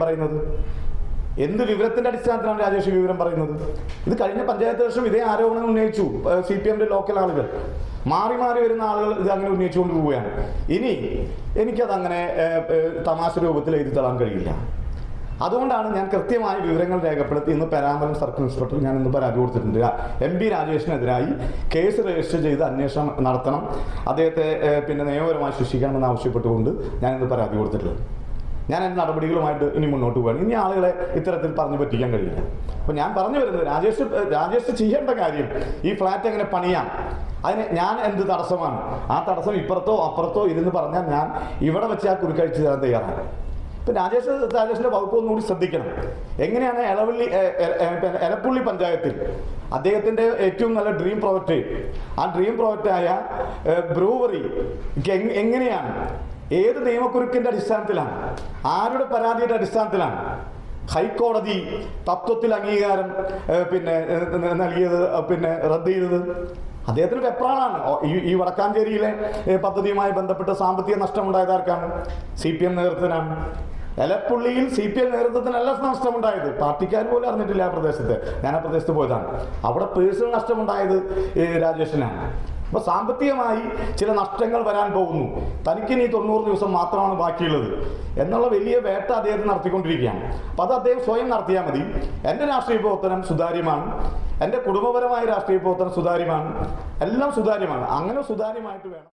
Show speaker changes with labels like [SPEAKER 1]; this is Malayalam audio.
[SPEAKER 1] പറയുന്നത്? എന്ത് വിവരത്തിന്റെ അടിസ്ഥാനത്തിലാണ് രാജേഷ് വിവരം പറയുന്നത്? ഇത് കഴിഞ്ഞ പഞ്ചായത്ത് വർഷം ഇതേ ആരോപണം ഉന്നയിച്ചു CPMന്റെ ലോക്കൽ ആളുകൾ. മാറി മാറി വരുന്ന ആളുകൾ ഇത് അങ്ങനെ ഉന്നയിച്ചുകൊണ്ട് പോവുകയാണ്. ഇനി എനിക്കതങ്ങനെ തമാശ രൂപത്തിൽ എഴുതി തള്ളാൻ കഴിയില്ല. അതുകൊണ്ടാണ് ഞാൻ കൃത്യമായ വിവരങ്ങൾ രേഖപ്പെടുത്തി ഇന്ന് പെരാമ്പലം സർക്കിൾ ഇൻസ്പെക്ടർ ഞാൻ ഇന്ന് പരാതി കൊടുത്തിട്ടുണ്ട്. MP രാജേഷിനെതിരായി കേസ് രജിസ്റ്റർ ചെയ്ത് അന്വേഷണം നടത്തണം, അദ്ദേഹത്തെ നിയമപരമായി ശിക്ഷിക്കണമെന്ന് ആവശ്യപ്പെട്ടുകൊണ്ട് ഞാൻ ഇന്ന് പരാതി കൊടുത്തിട്ടുള്ളത്. ഞാൻ എൻ്റെ നടപടികളുമായിട്ട് ഇനി മുന്നോട്ട് പോവുകയാണ്. ഇനി ആളുകളെ ഇത്തരത്തിൽ പറഞ്ഞു പറ്റിക്കാൻ കഴിയില്ല. അപ്പോൾ ഞാൻ പറഞ്ഞു വരുന്നത്, രാജേഷ് ചെയ്യേണ്ട കാര്യം ഈ ഫ്ലാറ്റ് എങ്ങനെ പണിയാം, അതിന് ഞാൻ എന്ത് തടസ്സമാണ്, ആ തടസ്സം ഇപ്പുറത്തോ അപ്പുറത്തോ ഇരുന്ന് പറഞ്ഞാൽ ഞാൻ ഇവിടെ വെച്ച് ആ കുരുക്കഴിച്ച് തരാൻ തയ്യാറാണ്. ഇപ്പം രാജേഷിൻ്റെ വകുപ്പ് ഒന്നുകൂടി ശ്രദ്ധിക്കണം. എങ്ങനെയാണ് എലപ്പുള്ളി പഞ്ചായത്തിൽ അദ്ദേഹത്തിൻ്റെ ഏറ്റവും നല്ല ഡ്രീം പ്രോജക്റ്റ്, ആ ഡ്രീം പ്രോജക്റ്റായ ബ്രൂവറി എങ്ങനെയാണ്, ഏത് നിയമക്കുരുക്കിൻ്റെ അടിസ്ഥാനത്തിലാണ്, ആരുടെ പരാതിയുടെ അടിസ്ഥാനത്തിലാണ് ഹൈക്കോടതി തത്വത്തിൽ അംഗീകാരം നൽകിയത്, റദ്ദ് ചെയ്തത്? അദ്ദേഹത്തിന് വെപ്രാളാണ്. ഈ വടക്കാഞ്ചേരിയിലെ പദ്ധതിയുമായി ബന്ധപ്പെട്ട് സാമ്പത്തിക നഷ്ടമുണ്ടായതാർക്കാണ്? CPM നേതൃത്വത്തിനാണ്. എലപ്പുള്ളിയിൽ CPM നേതൃത്വത്തിനല്ല നഷ്ടമുണ്ടായത്, പാർട്ടിക്കാർ പോലും അറിഞ്ഞിട്ടില്ല ആ പ്രദേശത്ത്. ഞാൻ ആ പ്രദേശത്ത് പോയതാണ്. അവിടെ പേഴ്സണൽ നഷ്ടമുണ്ടായത് രാജേഷിനാണ്. അപ്പോൾ സാമ്പത്തികമായി ചില നഷ്ടങ്ങൾ വരാൻ പോകുന്നു, തനിക്കിനി 90 ദിവസം മാത്രമാണ് ബാക്കിയുള്ളത് എന്നുള്ള വലിയ വേട്ട അദ്ദേഹം നടത്തിക്കൊണ്ടിരിക്കുകയാണ്. അപ്പം അത് അദ്ദേഹം സ്വയം നടത്തിയാൽ മതി. എൻ്റെ രാഷ്ട്രീയ പ്രവർത്തനം സുതാര്യമാണ്, എൻ്റെ കുടുംബപരമായ രാഷ്ട്രീയ പ്രവർത്തനം സുതാര്യമാണ്, എല്ലാം സുതാര്യമാണ്. അങ്ങനെ സുതാര്യമായിട്ട് വേണം.